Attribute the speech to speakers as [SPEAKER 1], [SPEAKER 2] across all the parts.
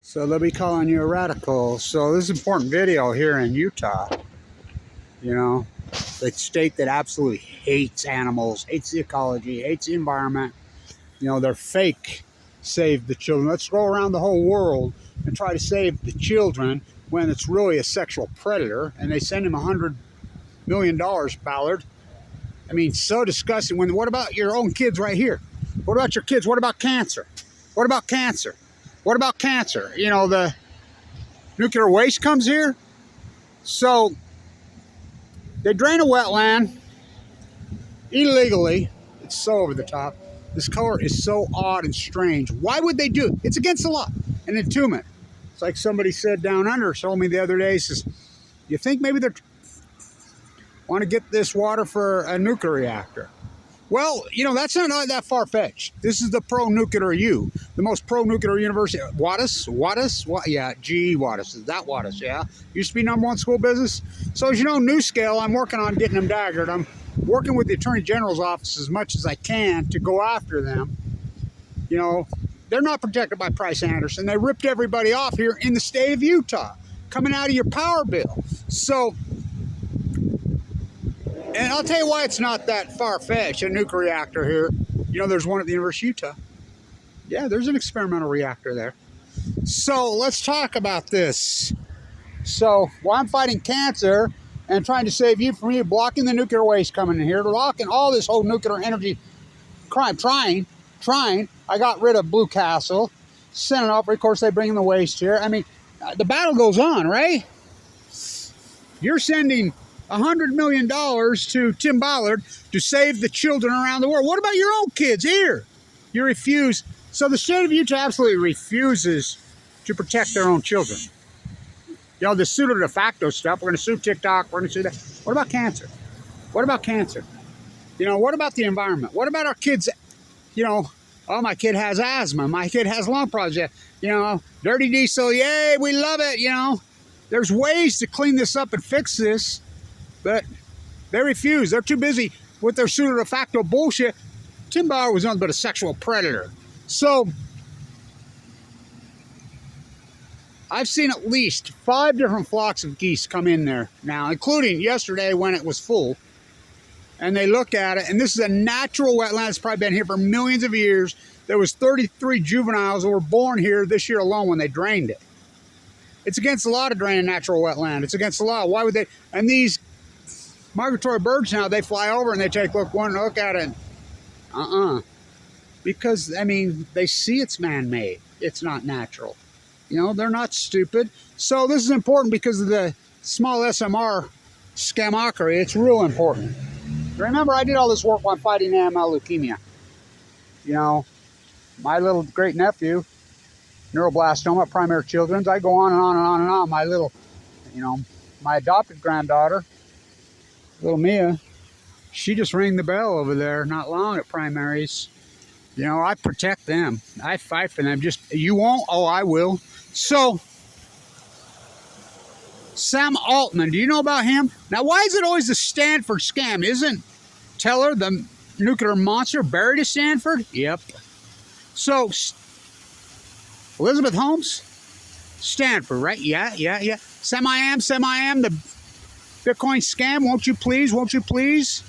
[SPEAKER 1] So they'll be calling you a radical. So this is an important video here in Utah. You know, the state that absolutely hates animals, hates the ecology, hates the environment. You know, they're fake save the children. Let's go around the whole world and try to save the children when it's really a sexual predator. And they send him $100 million, Ballard. I mean, so disgusting. What about your own kids right here? What about your kids? What about cancer? What about cancer? What about cancer? You know, the nuclear waste comes here. So they drain a wetland illegally. It's so over the top. This color is so odd and strange. Why would they do it? It's against the law. An entombment. It's like somebody said down under, told me the other day, says, you think maybe they want to get this water for a nuclear reactor? Well, you know, that's not that far-fetched. This is the pro-nuclear U, the most pro-nuclear university. Wattis? Yeah, G. Wattis. Is that Wattis? Yeah. Used to be #1 school business. So as you know, New Scale, I'm working on getting them daggered. I'm working with the Attorney General's office as much as I can to go after them. You know, they're not protected by Price Anderson. They ripped everybody off here in the state of Utah, coming out of your power bill. So, and I'll tell you why it's not that far-fetched, a nuclear reactor here. You know, there's one at the University of Utah. Yeah, there's an experimental reactor there. So let's talk about this. So while I'm fighting cancer and trying to save you from you, blocking the nuclear waste coming in here, blocking all this whole nuclear energy crime, trying, I got rid of Blue Castle, sent it off. Of course, they bring in the waste here. I mean, the battle goes on, right? You're sending $100 million to Tim Ballard to save the children around the world. What about your own kids here? You refuse. So the state of Utah absolutely refuses to protect their own children. You know, the pseudo de facto stuff, we're going to sue TikTok, we're going to sue that. What about cancer? What about cancer? You know, what about the environment? What about our kids? You know, oh, my kid has asthma. My kid has lung project. You know, dirty diesel, yay, we love it. You know, there's ways to clean this up and fix this. But they refuse. They're too busy with their pseudo de facto bullshit. Tim Ballard was nothing but a sexual predator. So I've seen at least 5 different flocks of geese come in there now, including yesterday when it was full. And they look at it, and this is a natural wetland. It's probably been here for millions of years. There was 33 juveniles that were born here this year alone when they drained it. It's against the law to drain a natural wetland. It's against the law. Why would they? And these migratory birds now, they fly over and they take one look at it. Because, I mean, they see it's man-made. It's not natural. You know, they're not stupid. So this is important because of the small SMR scamockery. It's real important. Remember, I did all this work while fighting AML leukemia. You know, my little great-nephew, neuroblastoma, primary children's. I go on and on and on and on. My little, you know, my adopted granddaughter, little Mia, she just rang the bell over there not long at primaries. You know, I protect them. I fight for them. Just, you won't? Oh, I will. So, Sam Altman, do you know about him? Now, why is it always a Stanford scam? Isn't Teller, the nuclear monster, buried at Stanford? Yep. So, Elizabeth Holmes? Stanford, right? Yeah. Sam-I-am, the Bitcoin scam. Won't you please?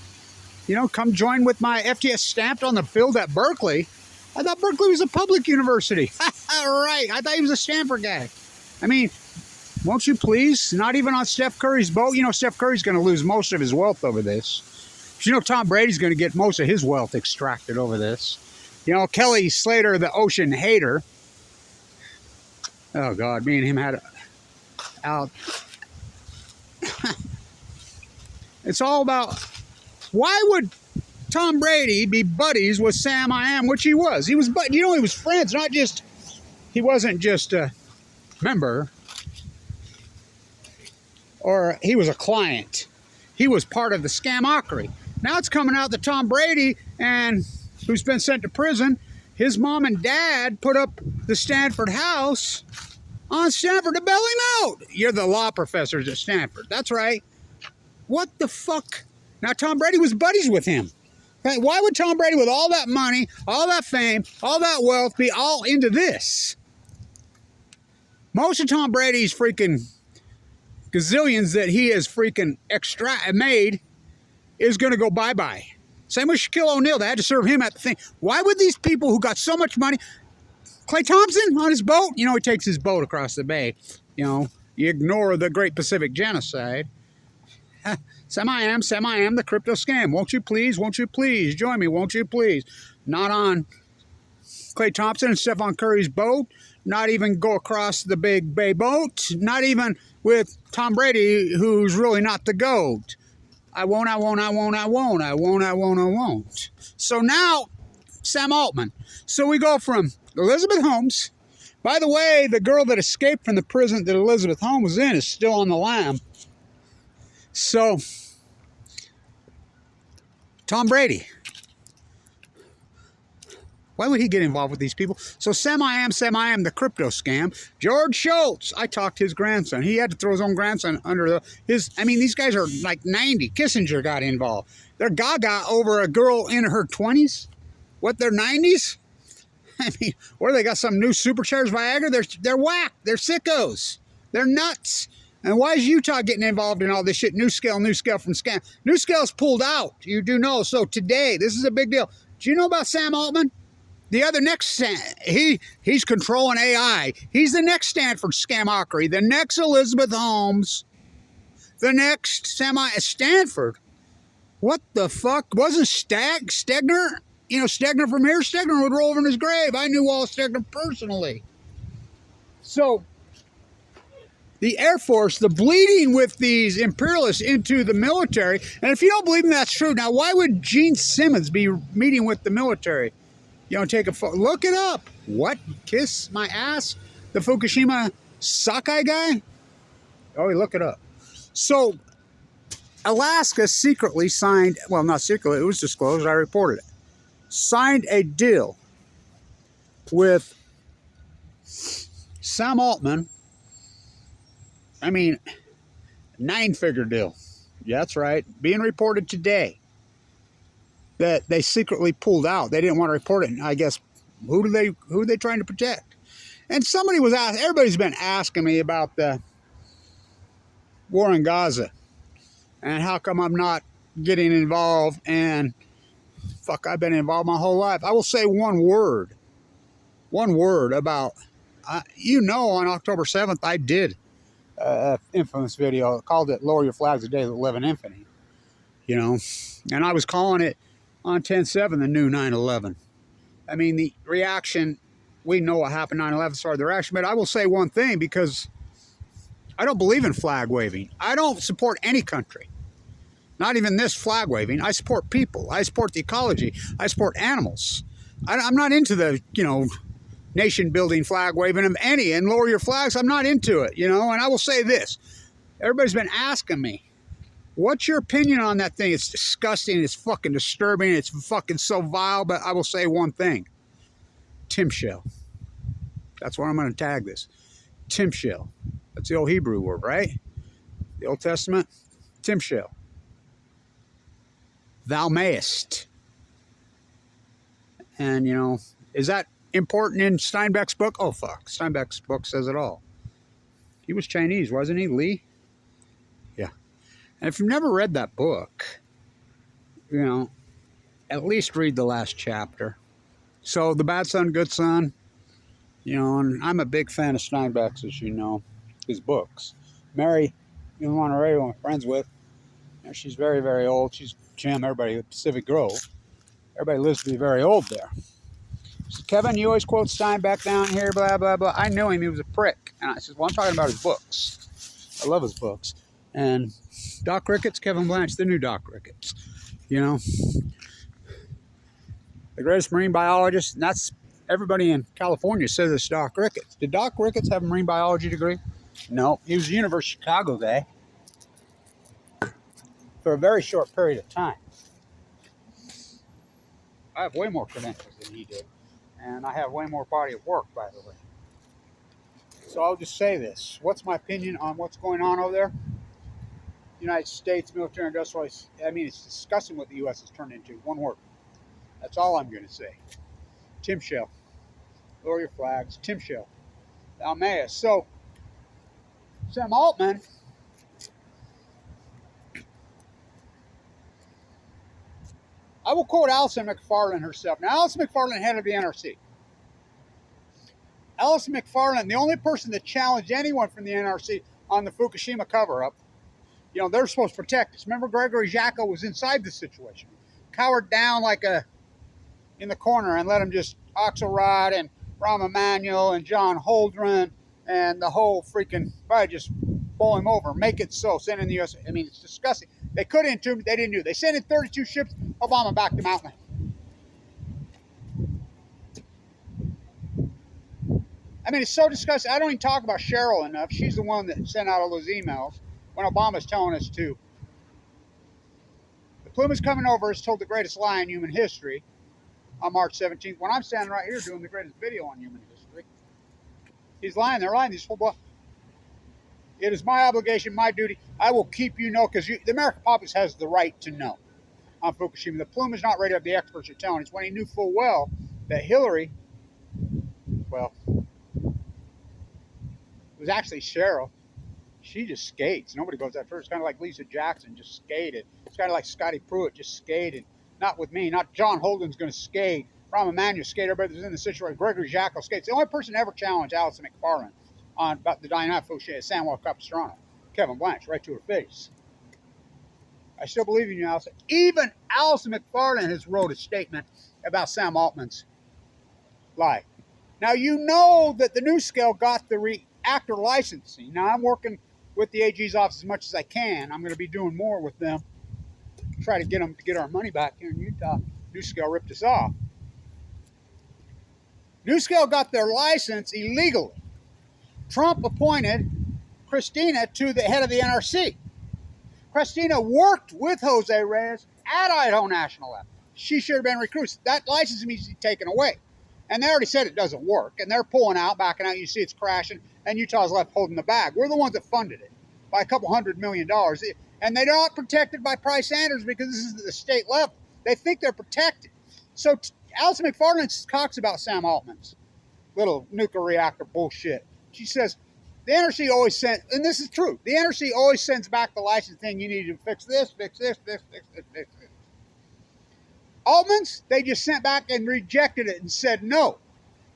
[SPEAKER 1] You know, come join with my FTS stamped on the field at Berkeley. I thought Berkeley was a public university. Right. I thought he was a Stanford guy. I mean, won't you please? Not even on Steph Curry's boat. You know, Steph Curry's going to lose most of his wealth over this. You know, Tom Brady's going to get most of his wealth extracted over this. You know, Kelly Slater, the ocean hater. Oh, God, me and him had out. It's all about, why would Tom Brady be buddies with Sam I Am, which he was. He was, you know, he was friends, not just, he wasn't just a member, or he was a client. He was part of the scamockery. Now it's coming out that Tom Brady, and who's been sent to prison, his mom and dad put up the Stanford house on Stanford to bail him out. You're the law professors at Stanford. That's right. What the fuck? Now Tom Brady was buddies with him. Why would Tom Brady, with all that money, all that fame, all that wealth, be all into this? Most of Tom Brady's freaking gazillions that he has freaking made is going to go bye-bye. Same with Shaquille O'Neal. They had to serve him at the thing. Why would these people who got so much money... Klay Thompson on his boat? You know, he takes his boat across the bay. You know, you ignore the Great Pacific Genocide. I am the crypto scam. Won't you please join me, won't you please? Not on Klay Thompson and Stephen Curry's boat. Not even go across the big bay boat. Not even with Tom Brady, who's really not the GOAT. I won't. So now, Sam Altman. So we go from Elizabeth Holmes. By the way, the girl that escaped from the prison that Elizabeth Holmes was in is still on the lam. So, Tom Brady. Why would he get involved with these people? So I am the crypto scam. George Shultz, I talked his grandson. He had to throw his own grandson under his... I mean, these guys are like 90. Kissinger got involved. They're gaga over a girl in her 20s. What, their 90s? I mean, or they got some new supercharged Viagra. They're whack. They're sickos. They're nuts. And why is Utah getting involved in all this shit? New scale from scam. New scale's pulled out. You do know. So today, this is a big deal. Do you know about Sam Altman? The other next, he's controlling AI. He's the next Stanford scamockery. The next Elizabeth Holmes. The next Stanford. What the fuck? Wasn't Stegner? You know, Stegner from here? Stegner would roll over in his grave. I knew Walt Stegner personally. So, the Air Force, the bleeding with these imperialists into the military. And if you don't believe me, that's true. Now, why would Gene Simmons be meeting with the military? You know, take a photo. Look it up. What? Kiss my ass? The Fukushima Sakai guy? Oh, look it up. So, Alaska secretly signed, well, not secretly, it was disclosed, I reported it, signed a deal with Sam Altman. I mean, 9-figure deal. Yeah, that's right. Being reported today. That they secretly pulled out. They didn't want to report it. And I guess, who are they trying to protect? And somebody was asking, everybody's been asking me about the war in Gaza. And how come I'm not getting involved? And fuck, I've been involved my whole life. I will say one word about, you know, on October 7th, I did an infamous video. I called it Lower Your Flags, the Day That Live in Infamy. You know, and I was calling it on 10/7, the new 9/11. I mean, the reaction, we know what happened 9/11 started the reaction, but I will say one thing, because I don't believe in flag waving. I don't support any country. Not even this flag waving. I support people. I support the ecology. I support animals. I'm not into the, you know, nation building flag waving of any, and lower your flags. I'm not into it, you know, and I will say this. Everybody's been asking me, what's your opinion on that thing? It's disgusting. It's fucking disturbing. It's fucking so vile. But I will say one thing. TIMSHELL. That's what I'm going to tag this. TIMSHELL. That's the old Hebrew word, right? The Old Testament. TIMSHELL. Thou mayest. And, you know, is that important in Steinbeck's book? Oh, fuck. Steinbeck's book says it all. He was Chinese, wasn't he? Lee? Yeah. And if you've never read that book, you know, at least read the last chapter. So, The Bad Son, Good Son, you know, and I'm a big fan of Steinbeck's, as you know, his books. Mary, you know, on radio I'm friends with, you know, she's very, very old. She's Jim, everybody at Pacific Grove. Everybody lives to be very old there. So, Kevin, you always quote Steinbeck down here, blah, blah, blah. I knew him. He was a prick. And I said, well, I'm talking about his books. I love his books. And Doc Ricketts, Kevin Blanche, the new Doc Ricketts. You know, the greatest marine biologist, and that's everybody in California says it's Doc Ricketts. Did Doc Ricketts have a marine biology degree? No. He was a University of Chicago guy for a very short period of time. I have way more credentials than he did. And I have way more body of work, by the way. So I'll just say this. What's my opinion on what's going on over there? United States military industrial, I mean, it's disgusting what the U.S. has turned into. One word. That's all I'm going to say. TIMSHELL. Lower your flags. TIMSHELL. Thou mayest. So, Sam Altman, I will quote Alison McFarland herself. Now, Alison McFarland, head of the NRC. Alison McFarland, the only person that challenged anyone from the NRC on the Fukushima cover-up. You know, they're supposed to protect us. Remember, Gregory Jackal was inside the situation. Cowered down like in the corner and let him just Axelrod and Rahm Emanuel and John Holdren and the whole freaking, probably just bowl him over. Make it so. Send in the U.S. I mean, it's disgusting. They could entomb, they didn't do it. They sent in 32 ships. Obama backed them out. I mean, it's so disgusting. I don't even talk about Cheryl enough. She's the one that sent out all those emails when Obama's telling us to. The plume is coming over is told the greatest lie in human history on March 17th when I'm standing right here doing the greatest video on human history. He's lying. They're lying. These full blood. It is my obligation, my duty. I will keep you know because the American populace has the right to know on Fukushima. The plume is not ready up. The experts are telling us when he knew full well that Hillary, well, it was actually Cheryl. She just skates. Nobody goes after her. It's kind of like Lisa Jackson just skated. It's kind of like Scotty Pruitt just skated. Not with me. Not John Holden's going to skate. Rahm Emanuel skated. Everybody was in the situation. Gregory Jackal skates. The only person ever challenged Alison McFarland on about the dynamic Fukushima is Samuel Capistrano. Kevin Blanche, right to her face. I still believe in you, Alison. Even Alison McFarland has wrote a statement about Sam Altman's lie. Now, you know that the NuScale got the reactor licensing. Now, I'm working with the AG's office as much as I can. I'm going to be doing more with them. Try to get them to get our money back here in Utah. NuScale ripped us off. NuScale got their license illegally. Trump appointed Christina to the head of the NRC. Christina worked with Jose Reyes at Idaho National Lab. She should have been recruited. That license needs to be taken away. And they already said it doesn't work. And they're pulling out, backing out. You see it's crashing. And Utah's left holding the bag. We're the ones that funded it by a couple $100 million. And they're not protected by price standards because this is the state level. They think they're protected. So Alison McFarland talks about Sam Altman's little nuclear reactor bullshit. She says, the NRC always sends, and this is true, the NRC always sends back the license thing. You need to fix this, fix this, fix this. Altman's, they just sent back and rejected it and said no.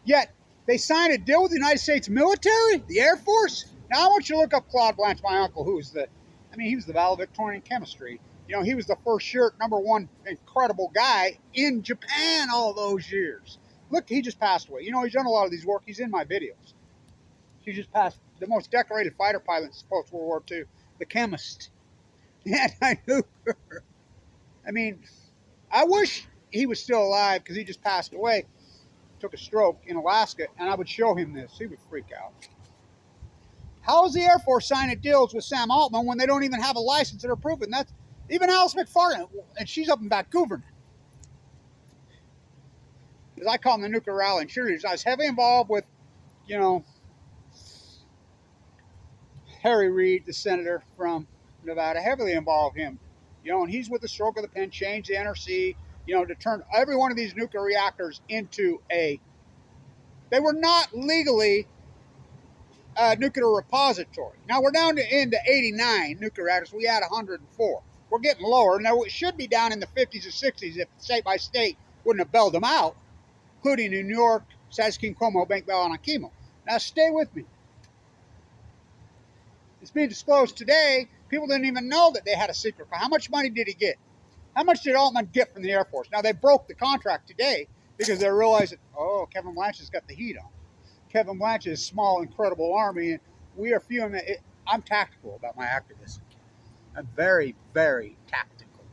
[SPEAKER 1] Yet, they signed a deal with the United States military, the Air Force. Now, I want you to look up Claude Blanche, my uncle, who was he was the valedictorian in chemistry. You know, he was the first shirt, #1 incredible guy in Japan all those years. Look, he just passed away. You know, he's done a lot of these work. He's in my videos. He just passed, the most decorated fighter pilot in post-World War II, the chemist. And I knew her. I mean, I wish he was still alive because he just passed away. Took a stroke in Alaska, and I would show him this. He would freak out. How is the Air Force signing deals with Sam Altman when they don't even have a license that are proven? That's even Alice McFarland, and she's up in Vancouver. As I call them, the nuclear rally and cheerleaders. I was heavily involved with, you know, Harry Reid, the senator from Nevada, heavily involved him. You know, and he's with the stroke of the pen, changed the NRC, you know, to turn every one of these nuclear reactors into they were not legally a nuclear repository. Now we're down into 89 nuclear reactors. We had 104. We're getting lower. Now it should be down in the 50s or 60s if state by state wouldn't have bailed them out, including in New York, Saskatoon, Como, Bank Bell, and Akimo. Now stay with me. It's being disclosed today. People didn't even know that they had a secret. How much money did he get? How much did Altman get from the Air Force? Now, they broke the contract today because they realized that, oh, Kevin Blanche has got the heat on. Kevin Blanche's small, incredible army, and we are few. I'm tactical about my activism. I'm very, very tactical.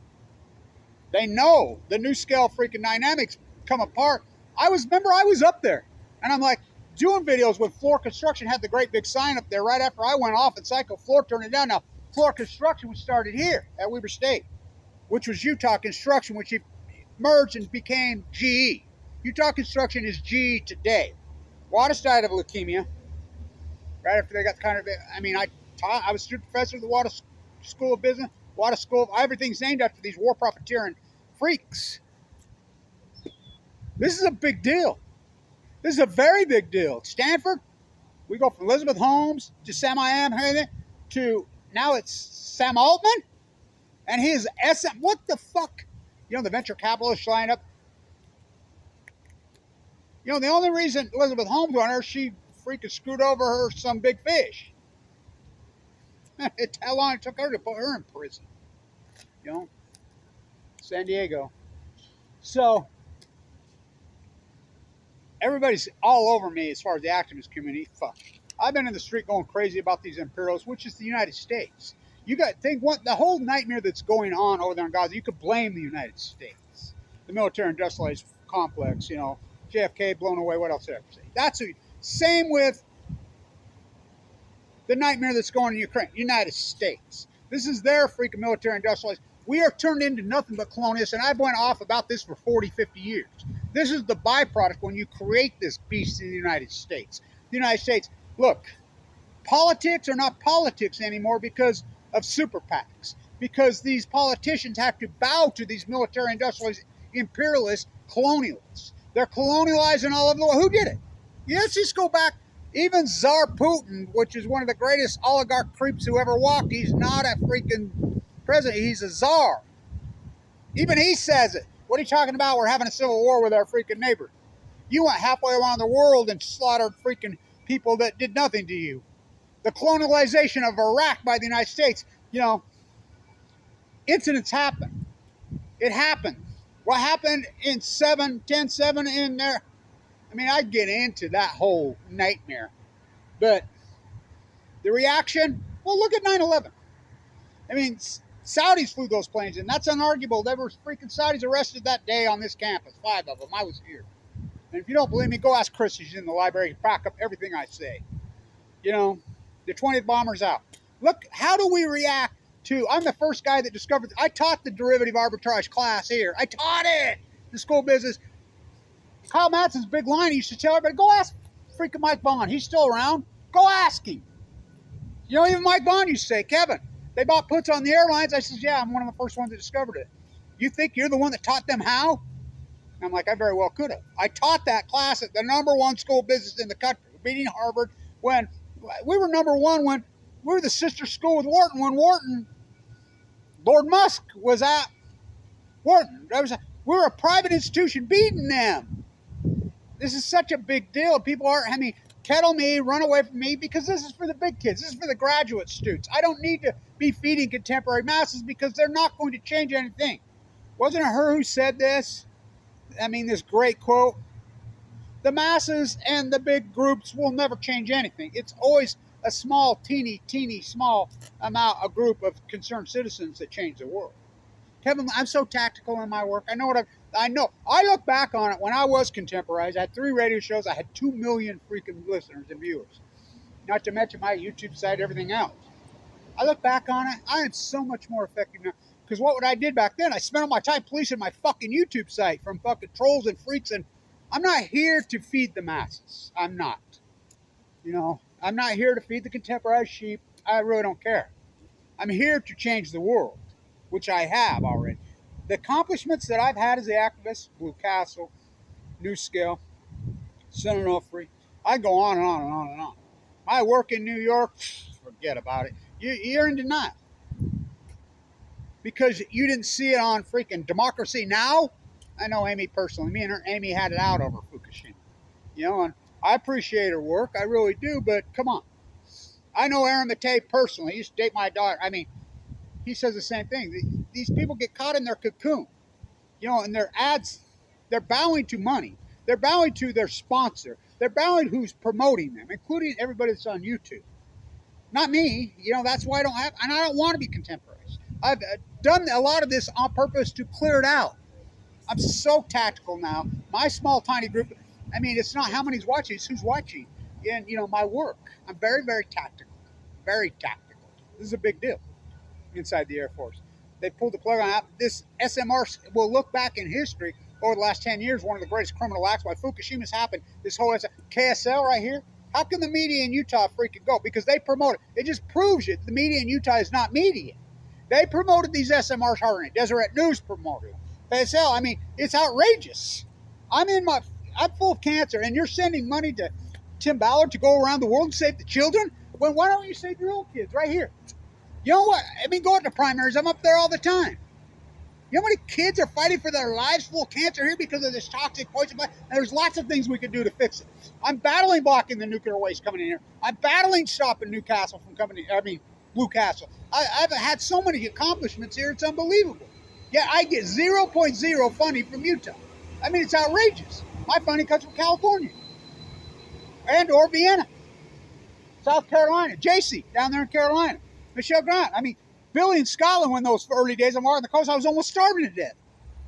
[SPEAKER 1] They know the NuScale freaking dynamics come apart. I was up there, and I'm like, doing videos when Floor Construction had the great big sign up there right after I went off and Psycho Floor turned it down. Now, Floor Construction was started here at Weber State, which was Utah Construction, which merged and became GE. Utah Construction is GE today. Wattis died of leukemia right after they got I was student professor of the Wattis School of Business, Wattis School of everything's named after these war profiteering freaks. This is a big deal. This is a very big deal. Stanford, We go from Elizabeth Holmes to Sam I Am to now it's Sam Altman, and his SM. What the fuck? You know, the venture capitalists line up. You know, the only reason Elizabeth Holmes on her, she freaking screwed over her some big fish. It's how long it took her to put her in prison. You know, San Diego. So everybody's all over me as far as the activist community. Fuck. I've been in the street going crazy about these imperialists, which is the United States. You got to think what the whole nightmare that's going on over there in Gaza. You could blame the United States, the military-industrialized complex. You know, JFK blown away. What else did I ever say? That's a, same with the nightmare that's going on in Ukraine. United States. This is their freaking military-industrialized. We are turned into nothing but colonialists, and I've went off about this for 40, 50 years. This is the byproduct when you create this beast in the United States. The United States, look, politics are not politics anymore because of super PACs, because these politicians have to bow to these military-industrialized imperialist colonialists. They're colonializing all over the world. Who did it? Let's just go back. Even Tsar Putin, which is one of the greatest oligarch creeps who ever walked, he's not a freaking president. He's a czar. Even he says it. What are you talking about? We're having a civil war with our freaking neighbor. You went halfway around the world and slaughtered freaking people that did nothing to you. The colonialization of Iraq by the United States, you know, incidents happen. It happened. What happened in 10/7 in there? I mean, I'd get into that whole nightmare. But the reaction, well, look at 9/11. I mean, Saudis flew those planes in. That's unarguable. There were freaking Saudis arrested that day on this campus. 5 of them. I was here. And if you don't believe me, go ask Chris. He's in the library to back up everything I say. You know, the 20th bomber's out. Look, how do we react to, I'm the first guy that discovered, I taught the derivative arbitrage class here. I taught it. The school business. Kyle Madsen's big line, he used to tell everybody, go ask freaking Mike Vaughn. He's still around. Go ask him. You know, even Mike Vaughn used to say, Kevin, they bought puts on the airlines. I says, yeah, I'm one of the first ones that discovered it. You think you're the one that taught them how? And I'm like, I very well could have. I taught that class at the #1 school business in the country, beating Harvard, when we were #1 when we were the sister school with Wharton, when Wharton, Lord Musk was at Wharton. We were a private institution beating them. This is such a big deal. People are, I mean, kettle me, run away from me, because this is for the big kids. This is for the graduate students. I don't need to be feeding contemporary masses because they're not going to change anything. Wasn't it her who said this? I mean, this great quote. The masses and the big groups will never change anything. It's always a small, teeny, small amount, a group of concerned citizens that change the world. Kevin, I'm so tactical in my work. I know what I know. I look back on it when I was contemporized. I had 3 radio shows. I had 2 million freaking listeners and viewers. Not to mention my YouTube site, everything else. I look back on it. I am so much more effective now. Because what I did back then, I spent all my time policing my fucking YouTube site from fucking trolls and freaks. And I'm not here to feed the masses. I'm not. You know, I'm not here to feed the contemporized sheep. I really don't care. I'm here to change the world, which I have already. The accomplishments that I've had as an activist, Blue Castle, New Scale, Son Onofre, I go on and on and on and on. My work in New York, forget about it. You're in denial. Because you didn't see it on freaking Democracy Now! I know Amy personally. Me and Amy had it out over Fukushima. You know, and I appreciate her work. I really do, but come on. I know Aaron Matei personally. He used to date my daughter. I mean, he says the same thing. These people get caught in their cocoon. You know, and their ads, they're bowing to money. They're bowing to their sponsor. They're bowing who's promoting them, including everybody that's on YouTube. Not me. You know, that's why I don't have, and I don't want to be contemporaries. I've done a lot of this on purpose to clear it out. I'm so tactical now. My small, tiny group, I mean, it's not how many's watching, it's who's watching. And, you know, my work. I'm very, very tactical. Very tactical. This is a big deal inside the Air Force. They pulled the plug on that. This SMR will look back in history over the last 10 years, one of the greatest criminal acts. Why Fukushima's happened, this whole KSL right here. How can the media in Utah freaking go? Because they promote it. It just proves it. The media in Utah is not media. They promoted these SMRs harder than Deseret News promoted them. KSL, I mean, it's outrageous. I'm full of cancer, and you're sending money to Tim Ballard to go around the world and save the children? Well, why don't you save your own kids right here? You know what? I mean, going to primaries, I'm up there all the time. You know how many kids are fighting for their lives full of cancer here because of this toxic poison? And there's lots of things we could do to fix it. I'm battling blocking the nuclear waste coming in here. I'm battling stopping Newcastle from coming in. I mean, Blue Castle. I've had so many accomplishments here, it's unbelievable. Yet I get 0.0 funding from Utah. I mean, it's outrageous. My funding comes from California and or Vienna, South Carolina, JC down there in Carolina, Michelle Grant. I mean, Billy in Scotland, when those early days of Martin the Coast, I was almost starving to death,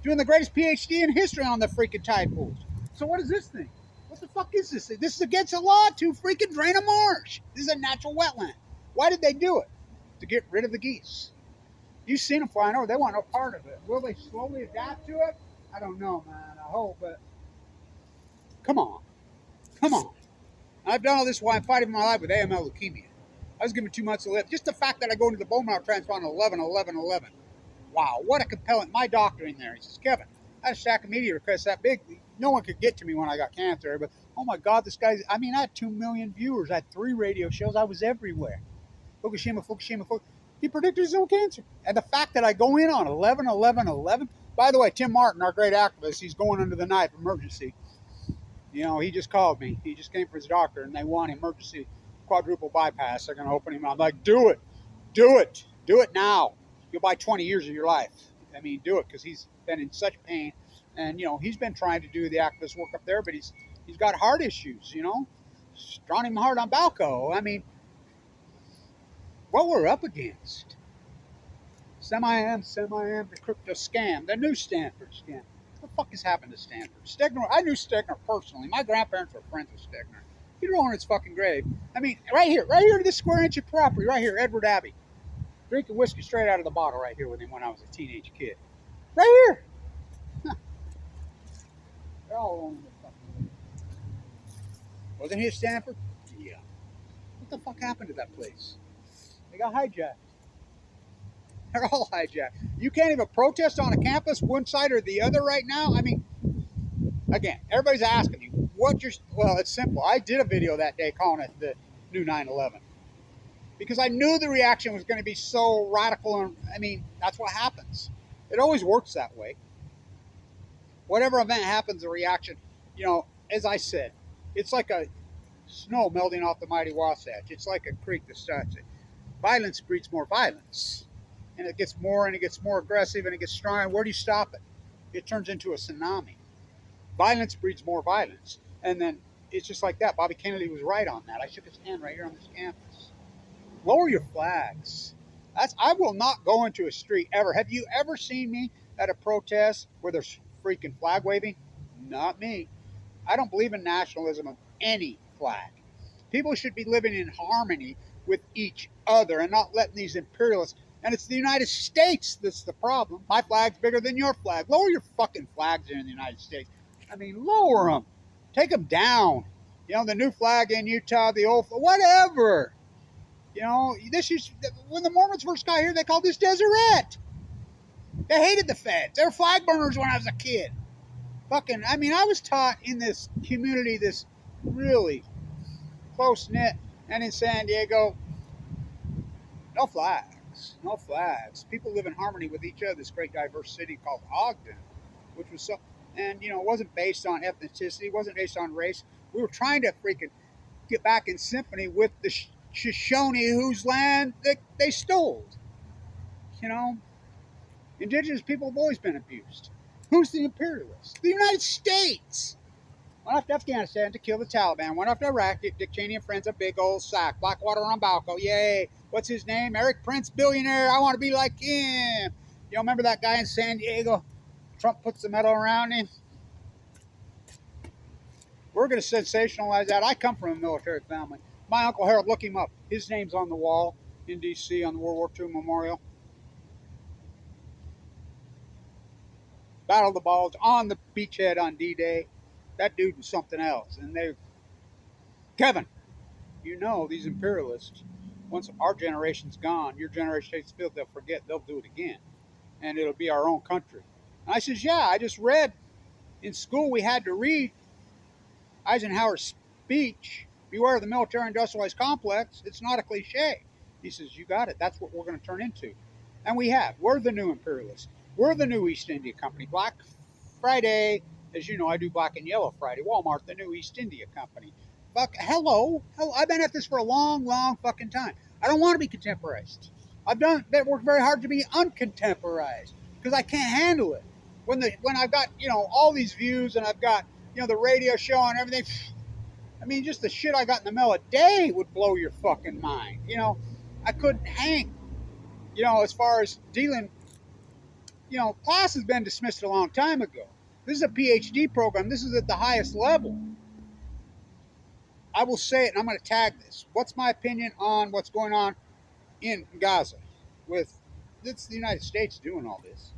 [SPEAKER 1] doing the greatest PhD in history on the freaking tide pools. So what is this thing? What the fuck is this thing? This is against the law to freaking drain a marsh. This is a natural wetland. Why did they do it? To get rid of the geese. You've seen them flying over. They want no part of it. Will they slowly adapt to it? I don't know, man. I hope, but come on. Come on. I've done all this while I'm fighting my life with AML leukemia. I was given 2 months to live. Just the fact that I go into the bone marrow transplant on 11/11/11. Wow, what a compelling. My doctor in there, he says, Kevin, I had a stack of media requests that big. No one could get to me when I got cancer. But, oh my God, this guy's, I mean, I had 2 million viewers. I had 3 radio shows. I was everywhere. Fukushima. He predicted his own cancer. And the fact that I go in on 11/11/11. By the way, Tim Martin, our great activist, he's going under the knife, emergency. You know, he just called me. He just came for his doctor, and they want emergency quadruple bypass. They're going to open him. I'm like, do it now. You'll buy 20 years of your life. I mean, do it, because he's been in such pain, and you know he's been trying to do the activist work up there, but he's got heart issues. You know, it's drawn him hard on Balco. I mean, what we're up against. Semi-am, the crypto scam, the new Stanford scam. What the fuck has happened to Stanford? Stegner, I knew Stegner personally. My grandparents were friends with Stegner. He'd roll in his fucking grave. I mean, right here, this square inch of property, right here, Edward Abbey. Drinking whiskey straight out of the bottle right here with him when I was a teenage kid. Right here. Huh. They're all on the fucking. Wasn't he at Stanford? Yeah. What the fuck happened to that place? They got hijacked. They're all hijacked. You can't even protest on a campus, one side or the other right now. I mean, again, everybody's asking me, well, it's simple. I did a video that day calling it the new 9/11. Because I knew the reaction was going to be so radical. And I mean, that's what happens. It always works that way. Whatever event happens, the reaction, you know, as I said, it's like a snow melting off the mighty Wasatch. It's like a creek that starts it. Violence breeds more violence. And it gets more and it gets more aggressive and it gets stronger. Where do you stop it? It turns into a tsunami. Violence breeds more violence. And then it's just like that. Bobby Kennedy was right on that. I shook his hand right here on this campus. Lower your flags. I will not go into a street ever. Have you ever seen me at a protest where there's freaking flag waving? Not me. I don't believe in nationalism of any flag. People should be living in harmony with each other and not letting these imperialists. And it's the United States that's the problem. My flag's bigger than your flag. Lower your fucking flags here in the United States. I mean, lower them. Take them down. You know, the new flag in Utah, the old, whatever. You know, when the Mormons first got here, they called this Deseret. They hated the feds. They were flag burners when I was a kid. Fucking, I mean, I was taught in this community, this really close-knit, and in San Diego, no flags. No flags. People live in harmony with each other. This great diverse city called Ogden, which was so, and you know, it wasn't based on ethnicity. It wasn't based on race. We were trying to freaking get back in symphony with the Shoshone whose land they stole. You know, indigenous people have always been abused. Who's the imperialist? The United States. Went off to Afghanistan to kill the Taliban. Went off to Iraq. Dick Cheney and friends, a big old sack. Blackwater on Balco. Yay. What's his name? Eric Prince, billionaire. I want to be like him. You know, remember that guy in San Diego? Trump puts the medal around him. We're going to sensationalize that. I come from a military family. My Uncle Harold, look him up. His name's on the wall in D.C. on the World War II Memorial. Battle of the Balls on the beachhead on D-Day. That dude was something else. And Kevin, you know these imperialists, once our generation's gone, your generation takes the field, they'll forget, they'll do it again. And it'll be our own country. And I says, yeah, I just read in school we had to read Eisenhower's speech beware of the military-industrialized complex. It's not a cliche. He says, you got it. That's what we're going to turn into. And we have. We're the new imperialists. We're the new East India Company. Black Friday, as you know, I do Black and Yellow Friday. Walmart, the new East India Company. Fuck, hello. I've been at this for a long, long fucking time. I don't want to be contemporized. I've worked very hard to be uncontemporized because I can't handle it. When I've got, all these views and I've got, the radio show and everything. I mean, just the shit I got in the mail a day would blow your fucking mind. I couldn't hang, as far as dealing, class has been dismissed a long time ago. This is a PhD program. This is at the highest level. I will say it, and I'm going to tag this. What's my opinion on what's going on in Gaza? It's the United States doing all this.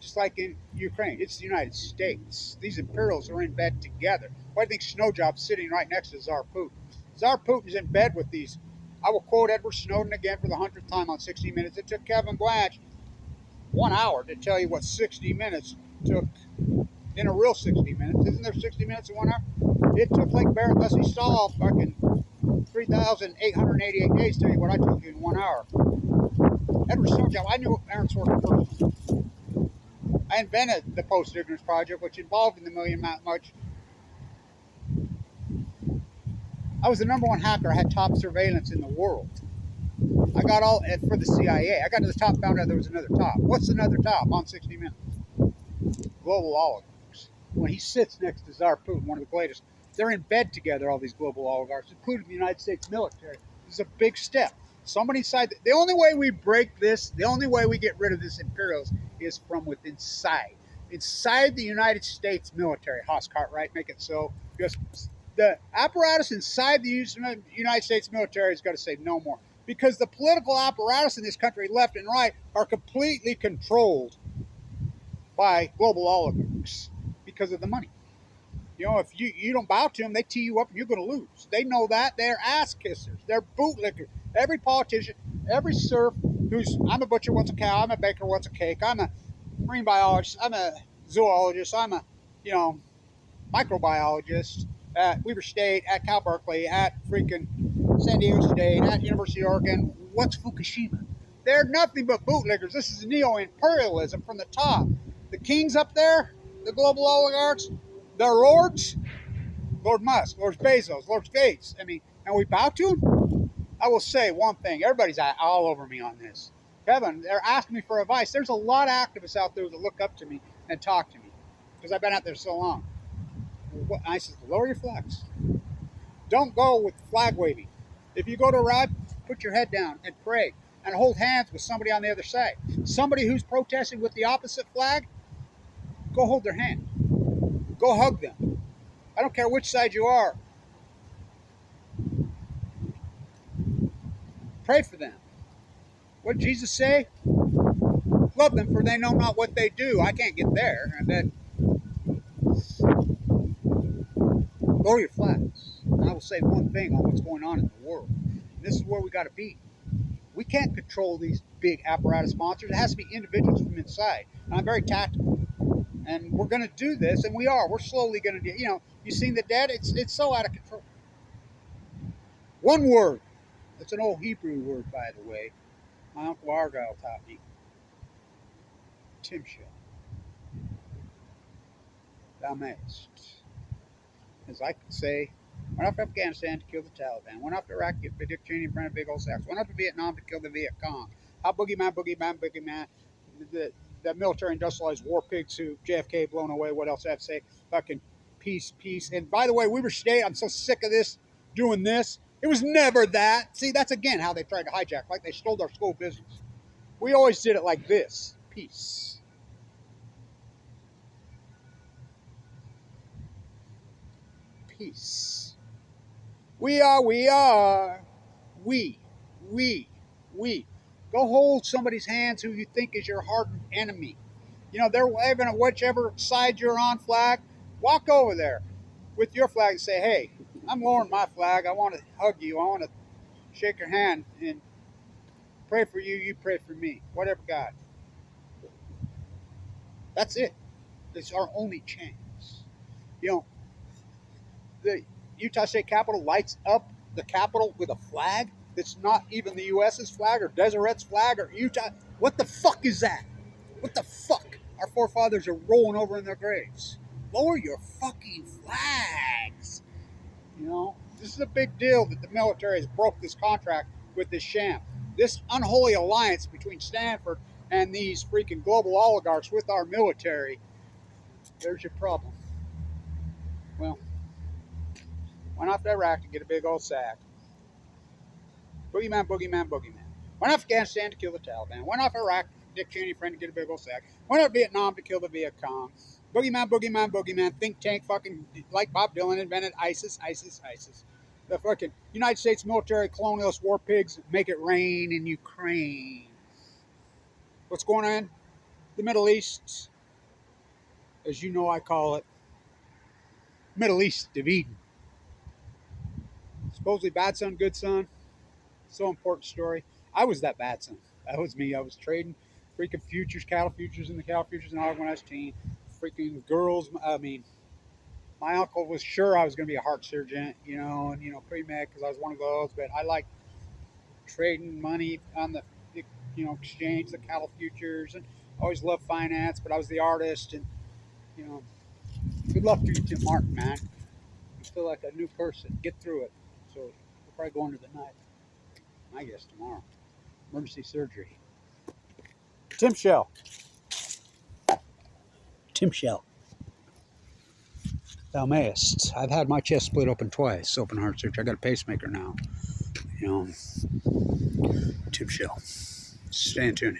[SPEAKER 1] Just like in Ukraine, it's the United States. These imperials are in bed together. Why do you think Snowjob's sitting right next to Tsar Putin? Tsar Putin is in bed with these. I will quote Edward Snowden again for the 100th time on 60 Minutes. It took Kevin Blanch 1 hour to tell you what 60 minutes took in a real 60 minutes. Isn't there 60 minutes in 1 hour? It took Lake Barrett, Leslie Stahl, fucking 3,888 days to tell you what I told you in 1 hour. Edward Snowjob, I knew Aaron Sorkin personally. I invented the Post-Ignorance Project, which involved in the Million March. I was the #1 hacker. I had top surveillance in the world. I got all for the CIA. I got to the top, found out there was another top. What's another top on 60 Minutes? Global oligarchs. When he sits next to Tsar Putin, one of the greatest, they're in bed together, all these global oligarchs, including the United States military. This is a big step. Somebody inside. The only way we break this, the only way we get rid of this imperialism is from within inside. Inside the United States military. Haas Cartwright, make it so. Because the apparatus inside the United States military has got to say no more. Because the political apparatus in this country, left and right, are completely controlled by global oligarchs because of the money. If you don't bow to them, they tee you up and you're going to lose. They know that. They're ass kissers. They're bootlickers. Every politician, every serf I'm a butcher, wants a cow. I'm a baker, wants a cake. I'm a marine biologist. I'm a zoologist. I'm a, microbiologist at Weber State, at Cal Berkeley, at freaking San Diego State, at University of Oregon. What's Fukushima? They're nothing but bootlickers. This is neo-imperialism from the top. The kings up there, the global oligarchs, the lords, Lord Musk, Lord Bezos, Lord Gates. And we bow to them? I will say one thing. Everybody's all over me on this. Kevin, they're asking me for advice. There's a lot of activists out there that look up to me and talk to me because I've been out there so long. I said, lower your flags. Don't go with flag waving. If you go to a ride, put your head down and pray and hold hands with somebody on the other side. Somebody who's protesting with the opposite flag, go hold their hand. Go hug them. I don't care which side you are. Pray for them. What did Jesus say? Love them, for they know not what they do. I can't get there. And then lower your flags. And I will say one thing on what's going on in the world. And this is where we got to be. We can't control these big apparatus monsters. It has to be individuals from inside. And I'm very tactical. And we're going to do this, and we are. We're slowly going to do. You've seen the dead. It's so out of control. One word. It's an old Hebrew word, by the way. My Uncle Argyle taught me. TIMSHELL. Thou mayest. As I could say, went off to Afghanistan to kill the Taliban. Went off to Iraq to get Dick Cheney in front of big old sacks. Went off to Vietnam to kill the Viet Cong. How boogeyman. The military industrialized war pigs who JFK blown away. What else I have to say? Fucking peace. And by the way, Weber State, I'm so sick of this, doing this. It was never that. See, that's again how they tried to hijack, like they stole our school business. We always did it like this. Peace. Peace. We are. We. Go hold somebody's hands who you think is your hardened enemy. They're waving at whichever side you're on flag. Walk over there with your flag and say, hey, I'm lowering my flag. I want to hug you. I want to shake your hand and pray for you. You pray for me. Whatever, God. That's it. It's our only chance. The Utah State Capitol lights up the Capitol with a flag that's not even the U.S.'s flag or Deseret's flag or Utah. What the fuck is that? What the fuck? Our forefathers are rolling over in their graves. Lower your fucking flags. You know, this is a big deal that the military has broke this contract with this sham. This unholy alliance between Stanford and these freaking global oligarchs with our military. There's your problem. Well, went off to Iraq to get a big old sack. Boogeyman, boogeyman, boogeyman. Went off Afghanistan to kill the Taliban. Went off Iraq, Dick Cheney friend, to get a big old sack. Went off Vietnam to kill the Viet Cong. Boogeyman, boogeyman, boogeyman. Think tank fucking, like Bob Dylan invented ISIS, ISIS, ISIS. The fucking United States military colonialist war pigs make it rain in Ukraine. What's going on? The Middle East, as you know I call it, Middle East of Eden. Supposedly bad son, good son. So important story. I was that bad son. That was me. I was trading freaking futures, cattle futures, and the cattle futures and all when I was a teen. Freaking girls. I mean, my uncle was sure I was going to be a heart surgeon, and pre-med because I was one of those. But I liked trading money on the, exchange, the cattle futures, and always loved finance. But I was the artist, and good luck to you, Tim Martin, man. You feel like a new person. Get through it. So we'll probably go into the night. I guess tomorrow. Emergency surgery. TIMSHELL. TIMSHELL. Thou mayest. I've had my chest split open twice. Open heart surgery. I got a pacemaker now. TIMSHELL. Stay tuned.